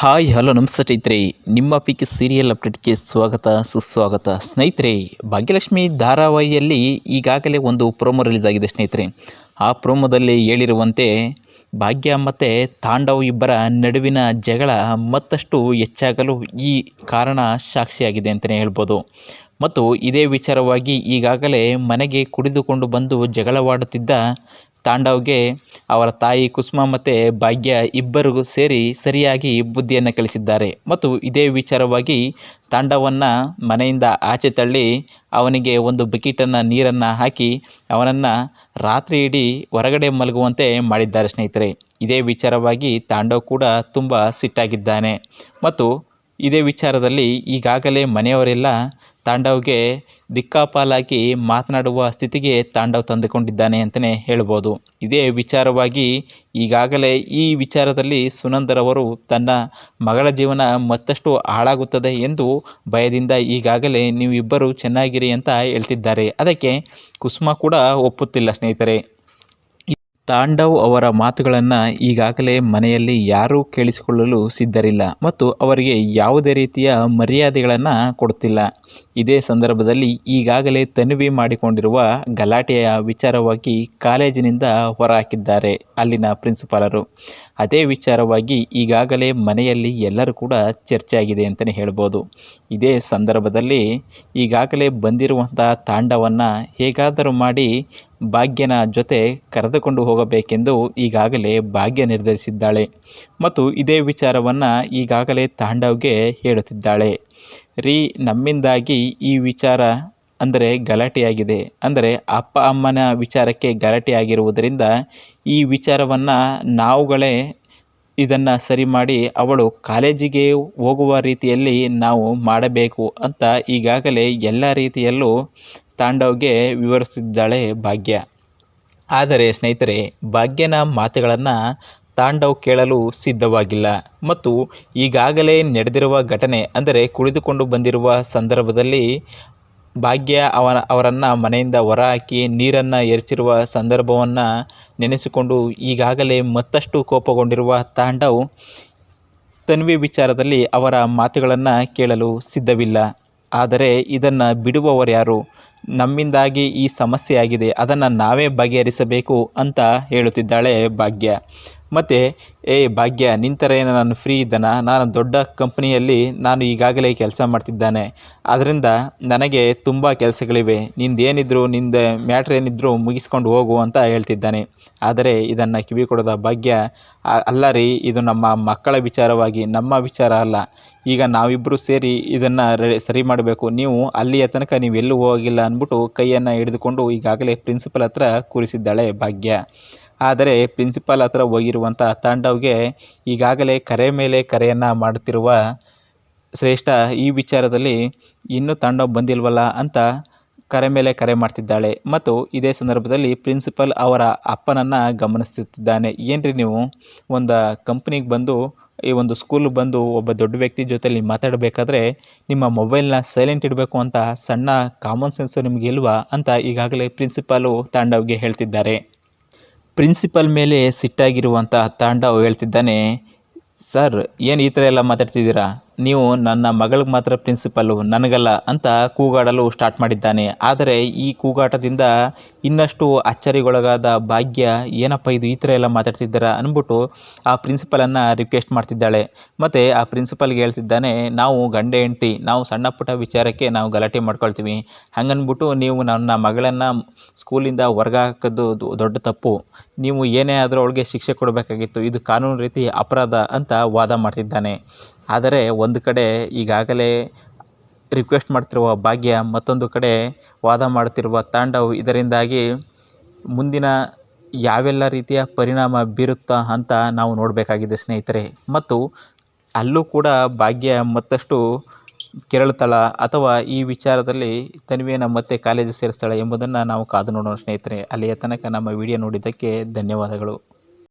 Hi hello ನಮಸ್ತೆ ಸ್ನೇಹಿತರೆ, ನಿಮ್ಮ ಪಿಕ್ ಸೀರಿಯಲ್ ಅಪ್ಡೇಟ್ಗೆ ಸ್ವಾಗತ ಸುಸ್ವಾಗತ. ಸ್ನೇಹಿತರೆ, ಭಾಗ್ಯಲಕ್ಷ್ಮಿ ಧಾರಾವಾಹಿಯಲ್ಲಿ ಈಗಾಗಲೇ ಒಂದು ಪ್ರೋಮೋ ರಿಲೀಸ್ ಆಗಿದೆ ಸ್ನೇಹಿತರೆ. ಆ ಪ್ರೋಮೋದಲ್ಲಿ ಹೇಳಿರುವಂತೆ ಭಾಗ್ಯ ಮತ್ತು ತಾಂಡವ್ ಇಬ್ಬರ ನಡುವಿನ ಜಗಳ ಮತ್ತಷ್ಟು ಹೆಚ್ಚಾಗಲು ಈ ಕಾರಣ ಸಾಕ್ಷಿಯಾಗಿದೆ ಅಂತಲೇ ಹೇಳ್ಬೋದು. ಮತ್ತು ಇದೇ ವಿಚಾರವಾಗಿ ಈಗಾಗಲೇ ಮನೆಗೆ ಕುಡಿದುಕೊಂಡು ಬಂದು ಜಗಳವಾಡುತ್ತಿದ್ದ ತಾಂಡವ್ಗೆ ಅವರ ತಾಯಿ ಕುಸುಮ ಮತ್ತು ಭಾಗ್ಯ ಇಬ್ಬರಿಗೂ ಸೇರಿ ಸರಿಯಾಗಿ ಬುದ್ಧಿಯನ್ನು ಕಲಿಸಿದ್ದಾರೆ. ಮತ್ತು ಇದೇ ವಿಚಾರವಾಗಿ ತಾಂಡವನ್ನು ಮನೆಯಿಂದ ಆಚೆ ತಳ್ಳಿ ಅವನಿಗೆ ಒಂದು ಬಕೆಟನ್ನು ನೀರನ್ನು ಹಾಕಿ ಅವನನ್ನು ರಾತ್ರಿ ಇಡೀ ಹೊರಗಡೆ ಮಲಗುವಂತೆ ಮಾಡಿದ್ದಾರೆ ಸ್ನೇಹಿತರೆ. ಇದೇ ವಿಚಾರವಾಗಿ ತಾಂಡವ್ ಕೂಡ ತುಂಬ ಸಿಟ್ಟಾಗಿದ್ದಾನೆ. ಮತ್ತು ಇದೇ ವಿಚಾರದಲ್ಲಿ ಈಗಾಗಲೇ ಮನೆಯವರೆಲ್ಲ ತಾಂಡವ್ಗೆ ದಿಕ್ಕಾಪಾಲಾಗಿ ಮಾತನಾಡುವ ಸ್ಥಿತಿಗೆ ತಾಂಡವ್ ತಂದುಕೊಂಡಿದ್ದಾನೆ ಅಂತಲೇ ಹೇಳ್ಬೋದು. ಇದೇ ವಿಚಾರವಾಗಿ ಈಗಾಗಲೇ ಈ ವಿಚಾರದಲ್ಲಿ ಸುನಂದರವರು ತನ್ನ ಮಗಳ ಜೀವನ ಮತ್ತಷ್ಟು ಹಾಳಾಗುತ್ತದೆ ಎಂದು ಭಯದಿಂದ ಈಗಾಗಲೇ ನೀವಿಬ್ಬರು ಚೆನ್ನಾಗಿರಿ ಅಂತ ಹೇಳ್ತಿದ್ದಾರೆ. ಅದಕ್ಕೆ ಕುಸುಮ ಕೂಡ ಒಪ್ಪುತ್ತಿಲ್ಲ ಸ್ನೇಹಿತರೆ. ತಾಂಡವ್ ಅವರ ಮಾತುಗಳನ್ನು ಈಗಾಗಲೇ ಮನೆಯಲ್ಲಿ ಯಾರೂ ಕೇಳಿಸಿಕೊಳ್ಳಲು ಸಿದ್ಧರಿಲ್ಲ ಮತ್ತು ಅವರಿಗೆ ಯಾವುದೇ ರೀತಿಯ ಮರ್ಯಾದೆಗಳನ್ನು ಕೊಡುತ್ತಿಲ್ಲ. ಇದೇ ಸಂದರ್ಭದಲ್ಲಿ ಈಗಾಗಲೇ ತನ್ವಿ ಮಾಡಿಕೊಂಡಿರುವ ಗಲಾಟೆಯ ವಿಚಾರವಾಗಿ ಕಾಲೇಜಿನಿಂದ ಹೊರಹಾಕಿದ್ದಾರೆ ಅಲ್ಲಿನ ಪ್ರಿನ್ಸಿಪಾಲರು. ಅದೇ ವಿಚಾರವಾಗಿ ಈಗಾಗಲೇ ಮನೆಯಲ್ಲಿ ಎಲ್ಲರೂ ಕೂಡ ಚರ್ಚೆ ಆಗಿದೆ ಅಂತಲೇ ಹೇಳ್ಬೋದು. ಇದೇ ಸಂದರ್ಭದಲ್ಲಿ ಈಗಾಗಲೇ ಬಂದಿರುವಂಥ ತಾಂಡವನ್ನು ಹೇಗಾದರೂ ಮಾಡಿ ಭಾಗ್ಯನ ಜೊತೆ ಕರೆದುಕೊಂಡು ಹೋಗಬೇಕೆಂದು ಈಗಾಗಲೇ ಭಾಗ್ಯ ನಿರ್ಧರಿಸಿದ್ದಾಳೆ. ಮತ್ತು ಇದೇ ವಿಚಾರವನ್ನು ಈಗಾಗಲೇ ತಾಂಡವ್ಗೆ ಹೇಳುತ್ತಿದ್ದಾಳೆ. ನಮ್ಮಿಂದಾಗಿ ಈ ವಿಚಾರ ಅಂದರೆ ಗಲಾಟೆಯಾಗಿದೆ, ಅಂದರೆ ಅಪ್ಪ ಅಮ್ಮನ ವಿಚಾರಕ್ಕೆ ಗಲಾಟೆಯಾಗಿರುವುದರಿಂದ ಈ ವಿಚಾರವನ್ನು ನಾವುಗಳೇ ಇದನ್ನು ಸರಿ ಮಾಡಿ ಅವಳು ಕಾಲೇಜಿಗೆ ಹೋಗುವ ರೀತಿಯಲ್ಲಿ ನಾವು ಮಾಡಬೇಕು ಅಂತ ಈಗಾಗಲೇ ಎಲ್ಲ ರೀತಿಯಲ್ಲೂ ತಾಂಡವ್ಗೆ ವಿವರಿಸಿದ್ದಾಳೆ ಭಾಗ್ಯ. ಆದರೆ ಸ್ನೇಹಿತರೆ, ಭಾಗ್ಯನ ಮಾತುಗಳನ್ನು ತಾಂಡವ್ ಕೇಳಲು ಸಿದ್ಧವಾಗಿಲ್ಲ. ಮತ್ತು ಈಗಾಗಲೇ ನಡೆದಿರುವ ಘಟನೆ ಅಂದರೆ ಕುಳಿತುಕೊಂಡು ಬಂದಿರುವ ಸಂದರ್ಭದಲ್ಲಿ ಭಾಗ್ಯ ಅವರನ್ನು ಮನೆಯಿಂದ ಹೊರಹಾಕಿ ನೀರನ್ನು ಎರಚಿರುವ ಸಂದರ್ಭವನ್ನು ನೆನೆಸಿಕೊಂಡು ಈಗಾಗಲೇ ಮತ್ತಷ್ಟು ಕೋಪಗೊಂಡಿರುವ ತಾಂಡವ್ ತನ್ವಿ ವಿಚಾರದಲ್ಲಿ ಅವರ ಮಾತುಗಳನ್ನು ಕೇಳಲು ಸಿದ್ಧವಿಲ್ಲ. ಆದರೆ ಇದನ್ನು ಬಿಡುವವರು ಯಾರು? ನಮ್ಮಿಂದಾಗಿ ಈ ಸಮಸ್ಯೆ ಆಗಿದೆ, ಅದನ್ನು ನಾವೇ ಬಗೆಹರಿಸಬೇಕು ಅಂತ ಹೇಳುತ್ತಿದ್ದಾಳೆ ಭಾಗ್ಯ. ಮತ್ತು ಭಾಗ್ಯ, ನಿಂತರ ಏನು ನಾನು ಫ್ರೀ ಇದ್ದಾನ? ನಾನು ದೊಡ್ಡ ಕಂಪ್ನಿಯಲ್ಲಿ ನಾನು ಈಗಾಗಲೇ ಕೆಲಸ ಮಾಡ್ತಿದ್ದಾನೆ, ಅದರಿಂದ ನನಗೆ ತುಂಬ ಕೆಲಸಗಳಿವೆ, ನಿಂದೇನಿದ್ರು ನಿಂದ ಮ್ಯಾಟ್ರ್ ಏನಿದ್ರು ಮುಗಿಸ್ಕೊಂಡು ಹೋಗು ಅಂತ ಹೇಳ್ತಿದ್ದಾನೆ. ಆದರೆ ಇದನ್ನು ಕಿವಿ ಕೊಡದ ಭಾಗ್ಯ, ಅಲ್ಲ ರೀ, ಇದು ನಮ್ಮ ಮಕ್ಕಳ ವಿಚಾರವಾಗಿ ನಮ್ಮ ವಿಚಾರ ಅಲ್ಲ, ಈಗ ನಾವಿಬ್ಬರು ಸೇರಿ ಇದನ್ನು ಸರಿ ಮಾಡಬೇಕು, ನೀವು ಅಲ್ಲಿಯ ತನಕ ನೀವೆಲ್ಲೂ ಹೋಗಿಲ್ಲ ಅಂದ್ಬಿಟ್ಟು ಕೈಯನ್ನು ಹಿಡಿದುಕೊಂಡು ಈಗಾಗಲೇ ಪ್ರಿನ್ಸಿಪಲ್ ಹತ್ರ ಕೂರಿಸಿದ್ದಾಳೆ ಭಾಗ್ಯ. ಆದರೆ ಪ್ರಿನ್ಸಿಪಾಲ್ ಹತ್ರ ಹೋಗಿರುವಂಥ ತಾಂಡವ್ಗೆ ಈಗಾಗಲೇ ಕರೆ ಮೇಲೆ ಕರೆಯನ್ನು ಮಾಡುತ್ತಿರುವ ಶ್ರೇಷ್ಠ ಈ ವಿಚಾರದಲ್ಲಿ ಇನ್ನೂ ತಾಂಡವ್ ಬಂದಿಲ್ವಲ್ಲ ಅಂತ ಕರೆ ಮೇಲೆ ಕರೆ ಮಾಡ್ತಿದ್ದಾಳೆ. ಮತ್ತು ಇದೇ ಸಂದರ್ಭದಲ್ಲಿ ಪ್ರಿನ್ಸಿಪಲ್ ಅವರ ಅಪ್ಪನನ್ನು ಗಮನಿಸುತ್ತಿದ್ದಾನೆ. ಏನ್ರಿ ನೀವು ಒಂದು ಕಂಪ್ನಿಗೆ ಬಂದು ಈ ಒಂದು ಸ್ಕೂಲ್ ಬಂದು ಒಬ್ಬ ದೊಡ್ಡ ವ್ಯಕ್ತಿ ಜೊತೆಲಿ ಮಾತಾಡಬೇಕಾದ್ರೆ ನಿಮ್ಮ ಮೊಬೈಲ್ನ ಸೈಲೆಂಟ್ ಇಡಬೇಕು ಅಂತ ಸಣ್ಣ ಕಾಮನ್ ಸೆನ್ಸು ನಿಮಗೆ ಇಲ್ವಾ ಅಂತ ಈಗಾಗಲೇ ಪ್ರಿನ್ಸಿಪಾಲು ತಾಂಡವ್ಗೆ ಹೇಳ್ತಿದ್ದಾರೆ. ಪ್ರಿನ್ಸಿಪಲ್ ಮೇಲೆ ಸಿಟ್ಟಾಗಿರುವಂಥ ತಾಂಡವ್ ಹೇಳ್ತಿದ್ದಾನೆ, ಸರ್ ಏನು ಈ ಥರ ಎಲ್ಲ ಮಾತಾಡ್ತಿದ್ದೀರಾ? ನೀವು ನನ್ನ ಮಗಳಿಗೆ ಮಾತ್ರ ಪ್ರಿನ್ಸಿಪಲ್ಲು, ನನಗಲ್ಲ ಅಂತ ಕೂಗಾಡಲು ಸ್ಟಾರ್ಟ್ ಮಾಡಿದ್ದಾನೆ. ಆದರೆ ಈ ಕೂಗಾಟದಿಂದ ಇನ್ನಷ್ಟು ಅಚ್ಚರಿಗೊಳಗಾದ ಭಾಗ್ಯ, ಏನಪ್ಪ ಇದು ಈ ಥರ ಎಲ್ಲ ಮಾತಾಡ್ತಿದ್ದೀರಾ ಅಂದ್ಬಿಟ್ಟು ಆ ಪ್ರಿನ್ಸಿಪಲನ್ನು ರಿಕ್ವೆಸ್ಟ್ ಮಾಡ್ತಿದ್ದಾಳೆ. ಮತ್ತು ಆ ಪ್ರಿನ್ಸಿಪಲ್ಗೆ ಹೇಳ್ತಿದ್ದಾನೆ, ನಾವು ಗಂಡ ಹೆಂಡ್ತಿ, ನಾವು ಸಣ್ಣ ಪುಟ್ಟ ವಿಚಾರಕ್ಕೆ ನಾವು ಗಲಾಟೆ ಮಾಡ್ಕೊಳ್ತೀವಿ, ಹಂಗನ್ಬಿಟ್ಟು ನೀವು ನನ್ನ ಮಗಳನ್ನು ಸ್ಕೂಲಿಂದ ಹೊರಗೆ ಹಾಕೋದು ದೊಡ್ಡ ತಪ್ಪು, ನೀವು ಏನೇ ಆದರೂ ಅವಳಿಗೆ ಶಿಕ್ಷೆ ಕೊಡಬೇಕಾಗಿತ್ತು, ಇದು ಕಾನೂನು ರೀತಿ ಅಪರಾಧ ಅಂತ ವಾದ ಮಾಡ್ತಿದ್ದಾನೆ. ಆದರೆ ಒಂದು ಕಡೆ ಈಗಾಗಲೇ ರಿಕ್ವೆಸ್ಟ್ ಮಾಡ್ತಿರುವ ಭಾಗ್ಯ, ಮತ್ತೊಂದು ಕಡೆ ವಾದ ಮಾಡುತ್ತಿರುವ ತಾಂಡವ್, ಇದರಿಂದಾಗಿ ಮುಂದಿನ ಯಾವೆಲ್ಲ ರೀತಿಯ ಪರಿಣಾಮ ಬೀರುತ್ತಾ ಅಂತ ನಾವು ನೋಡಬೇಕಾಗಿದೆ ಸ್ನೇಹಿತರೆ. ಮತ್ತು ಅಲ್ಲೂ ಕೂಡ ಭಾಗ್ಯ ಮತ್ತಷ್ಟು ಕೆರಳುತ್ತಾಳ ಅಥವಾ ಈ ವಿಚಾರದಲ್ಲಿ ತನ್ವಿಯನ್ನು ಮತ್ತೆ ಕಾಲೇಜು ಸೇರಿಸ್ತಾಳೆ ಎಂಬುದನ್ನು ನಾವು ಕಾದು ನೋಡೋಣ ಸ್ನೇಹಿತರೆ. ಅಲ್ಲಿಯ ತನಕ ನಮ್ಮ ವಿಡಿಯೋ ನೋಡಿದ್ದಕ್ಕೆ ಧನ್ಯವಾದಗಳು.